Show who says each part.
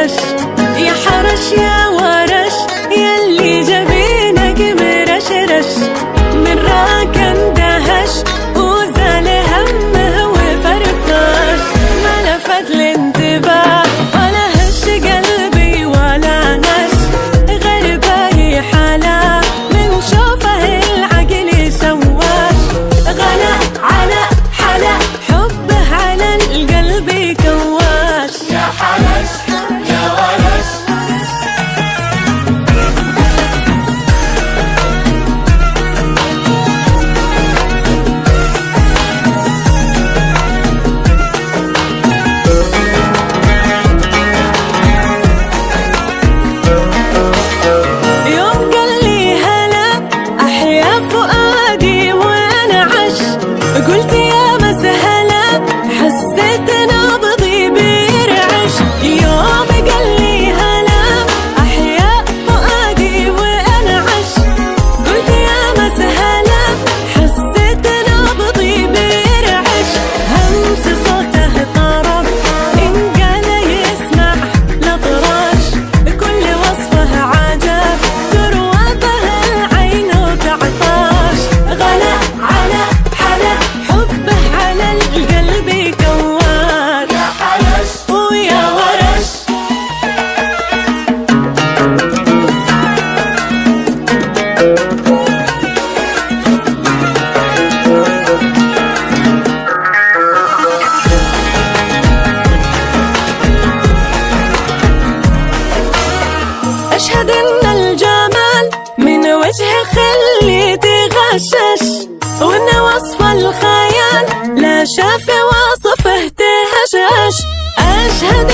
Speaker 1: رش يا حرش يا ورش يلي جبينك مرشرش من راك اندهش وزال همه وفرفش ما لفت الانتباه ولا هش قلبي ولا نش غير باقي حلا من شوفه العقل سواش غلا على حلا حبه على القلب كواش
Speaker 2: يا حرش يا ورش
Speaker 1: يوم قال لي هلا أحيا فؤادي وأنا عش قلت يا مسهلا حسيت نبضي بيرعش يوم قال لي هلا أحيا فؤادي وأنا عش قلت يا مسهلا حسيت نبضي بيرعش همس صوته طرب إن قال يسمع لطرش كل وصفه عجب تروى به العين وتعطش غلا على حلا حبه على القلب كوار
Speaker 2: يا حرش
Speaker 1: ويا ورش أشهد إن الجمال من وجه خلي تغشش وإن وصف الخيال لا شاف وصفه تهشش أشهد